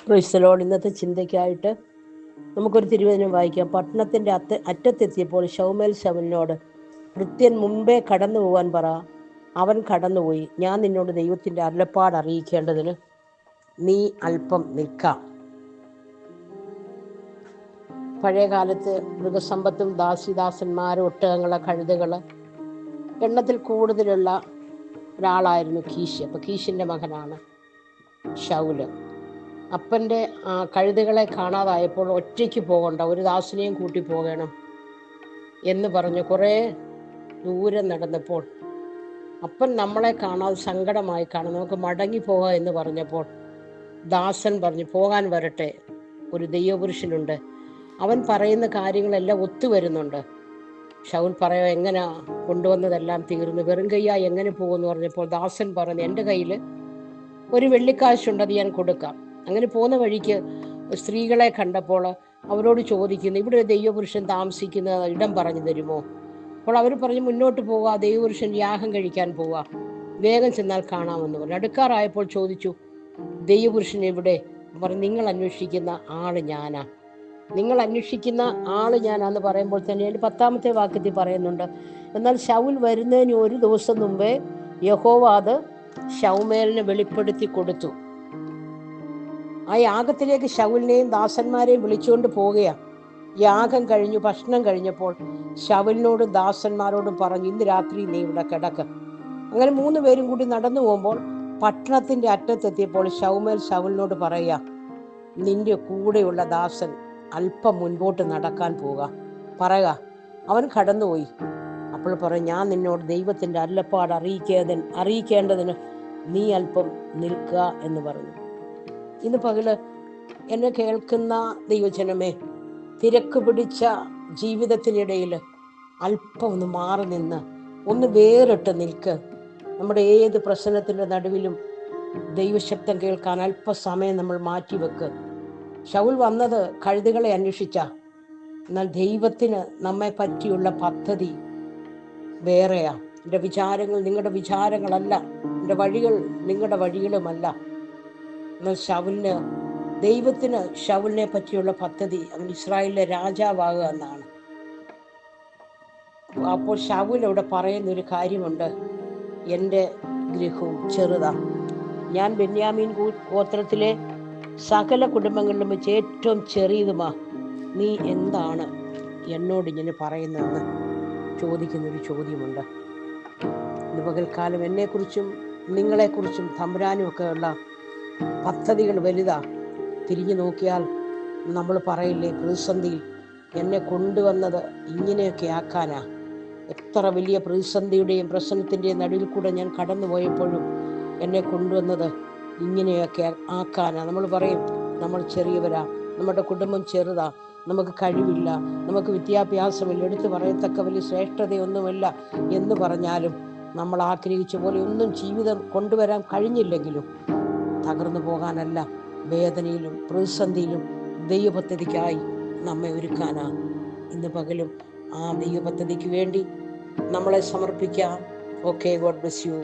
Praise the Lord. ഇന്നത്തെ ചിന്തയ്ക്കായിട്ട് നമുക്കൊരു തിരുവചനം വായിക്കാം. പട്ടണത്തിൻ്റെ അറ്റത്തെത്തിയപ്പോൾ ശൗമേൽ ശൗലിനോട്, ഭൃത്യൻ മുമ്പേ കടന്നു പോകാൻ പറ. അവൻ കടന്നുപോയി. ഞാൻ നിന്നോട് ദൈവത്തിൻ്റെ അരുളപ്പാട് അറിയിക്കേണ്ടതിന് നീ അല്പം നിൽക്കാം. പഴയ കാലത്ത് മൃഗസമ്പത്തും ദാസിദാസന്മാരും ഒട്ടകങ്ങള് കഴുതകള് എണ്ണത്തിൽ കൂടുതലുള്ള ഒരാളായിരുന്നു കീശ്. അപ്പം കീശിൻ്റെ മകനാണ് ശൗല്. അപ്പൻ്റെ കഴുതകളെ കാണാതായപ്പോൾ ഒറ്റയ്ക്ക് പോകണ്ട, ഒരു ദാസനെയും കൂട്ടി പോകണം എന്ന് പറഞ്ഞ് കുറേ ദൂരം നടന്നപ്പോൾ അപ്പൻ നമ്മളെ കാണാതെ സങ്കടമായി കാണും, നമുക്ക് മടങ്ങി പോകാം എന്ന് പറഞ്ഞപ്പോൾ ദാസൻ പറഞ്ഞു, പോകാൻ വരട്ടെ, ഒരു ദൈവപുരുഷനുണ്ട്, അവൻ പറയുന്ന കാര്യങ്ങളെല്ലാം ഒത്തുവരുന്നുണ്ട്. ശൗൽ പറയാ, എങ്ങനെ കൊണ്ടുവന്നതെല്ലാം തീർന്നു, വെറും കയ്യായി എങ്ങനെ പോകുമെന്ന് പറഞ്ഞപ്പോൾ ദാസൻ പറഞ്ഞു, എൻ്റെ കയ്യിൽ ഒരു വെള്ളിക്കാശുണ്ട്, അത് ഞാൻ കൊടുക്കാം. അങ്ങനെ പോകുന്ന വഴിക്ക് സ്ത്രീകളെ കണ്ടപ്പോൾ അവരോട് ചോദിക്കുന്നു, ഇവിടെ ദൈവപുരുഷൻ താമസിക്കുന്ന ഇടം പറഞ്ഞു തരുമോ? അപ്പോൾ അവർ പറഞ്ഞു, മുന്നോട്ട് പോവുക, ദൈവപുരുഷൻ യാഗം കഴിക്കാൻ പോവുക, വേഗം ചെന്നാൽ കാണാമെന്ന് പറഞ്ഞു. അടുക്കാറായപ്പോൾ ചോദിച്ചു, ദൈവപുരുഷൻ എവിടെ? പറഞ്ഞു, നിങ്ങൾ അന്വേഷിക്കുന്ന ആള് ഞാനാ. നിങ്ങൾ അന്വേഷിക്കുന്ന ആള് ഞാനാന്ന് പറയുമ്പോൾ തന്നെ എൻ്റെ 10ാമത്തെ വാക്യത്തിൽ പറയുന്നുണ്ട്, എന്നാൽ ശൗൽ വരുന്നതിന് ഒരു ദിവസം മുമ്പേ യഹോവ അത് ശൗമേലിനെ വെളിപ്പെടുത്തി കൊടുത്തു. ആ യാഗത്തിലേക്ക് ശൗലിനെയും ദാസന്മാരെയും വിളിച്ചുകൊണ്ട് പോവുകയാണ്. യാഗം കഴിഞ്ഞു, ഭക്ഷണം കഴിഞ്ഞപ്പോൾ ശൗലിനോടും ദാസന്മാരോടും പറഞ്ഞു, ഇന്ന് രാത്രി നീ ഇവിടെ കിടക്ക്. അങ്ങനെ 3 പേരും കൂടി നടന്നു പോകുമ്പോൾ പട്ടണത്തിൻ്റെ അറ്റത്തെത്തിയപ്പോൾ ശൗമേൽ ശൗലിനോട് പറയുക, നിന്റെ കൂടെയുള്ള ദാസൻ അല്പം മുൻപോട്ട് നടക്കാൻ പോവുക, പറയുക. അവൻ കടന്നുപോയി. അപ്പോൾ പറയും, ഞാൻ നിന്നോട് ദൈവത്തിൻ്റെ അരുളപ്പാട് അറിയിക്കേണ്ടതിന് നീ അല്പം നിൽക്കുക എന്ന് പറഞ്ഞു. ഇന്ന് പകല് എന്നെ കേൾക്കുന്ന ദൈവജനമേ, തിരക്ക് പിടിച്ച ജീവിതത്തിനിടയിൽ അല്പം ഒന്ന് മാറി നിന്ന് ഒന്ന് വേറിട്ട് നിൽക്ക്. നമ്മുടെ ഏത് പ്രശ്നത്തിൻ്റെ നടുവിലും ദൈവശബ്ദം കേൾക്കാൻ അല്പസമയം നമ്മൾ മാറ്റിവെക്ക്. ശൗൽ വന്നത് കഴുതകളെ അന്വേഷിച്ച, എന്നാൽ ദൈവത്തിന് നമ്മെ പറ്റിയുള്ള പദ്ധതി വേറെയാ. എൻ്റെ വിചാരങ്ങൾ നിങ്ങളുടെ വിചാരങ്ങളല്ല, എൻ്റെ വഴികൾ നിങ്ങളുടെ വഴികളുമല്ല. എന്നാൽ ദൈവത്തിന് ശൗലിനെ പറ്റിയുള്ള പദ്ധതി അവൻ ഇസ്രായേലിലെ രാജാവാകുക എന്നാണ്. അപ്പോൾ ശൗൽ ഇവിടെ പറയുന്നൊരു കാര്യമുണ്ട്, എൻ്റെ ഗൃഹവും ചെറുതാ, ഞാൻ ബെന്യാമീൻ ഗോത്രത്തിലെ സകല കുടുംബങ്ങളിലും വെച്ച് ഏറ്റവും ചെറിയതുമാ, നീ എന്താണ് എന്നോട് ഇങ്ങനെ പറയുന്നതെന്ന് ചോദിക്കുന്നൊരു ചോദ്യമുണ്ട്. ഇന്ന് പകൽക്കാലം എന്നെക്കുറിച്ചും നിങ്ങളെക്കുറിച്ചും തമ്പുരാനും ഒക്കെ ഉള്ള പദ്ധതികൾ വലുതാ. തിരിഞ്ഞു നോക്കിയാൽ നമ്മൾ പറയില്ലേ, പ്രതിസന്ധിയിൽ എന്നെ കൊണ്ടുവന്നത് ഇങ്ങനെയൊക്കെ ആക്കാനാ. എത്ര വലിയ പ്രതിസന്ധിയുടെയും പ്രശ്നത്തിൻ്റെയും നടുവിൽ കൂടെ ഞാൻ കടന്നുപോയപ്പോഴും എന്നെ കൊണ്ടുവന്നത് ഇങ്ങനെയൊക്കെ ആക്കാനാ. നമ്മൾ പറയും, നമ്മൾ ചെറിയവരാ, നമ്മുടെ കുടുംബം ചെറുതാ, നമുക്ക് കഴിവില്ല, നമുക്ക് വിദ്യാഭ്യാസമില്ല, എടുത്തു പറയത്തക്ക വലിയ ശ്രേഷ്ഠതയൊന്നുമില്ല എന്ന് പറഞ്ഞാലും നമ്മൾ ആഗ്രഹിച്ച പോലെ ഒന്നും ജീവിതം കൊണ്ടുവരാൻ കഴിഞ്ഞില്ലെങ്കിലും തകർന്നു പോകാനല്ല, വേദനയിലും പ്രതിസന്ധിയിലും ദൈവപദ്ധതിക്കായി നമ്മെ ഒരുക്കാനാ. ഇന്ന് പകലും ആ ദൈവപദ്ധതിക്ക് വേണ്ടി നമ്മളെ സമർപ്പിക്കാം. Okay, God bless you.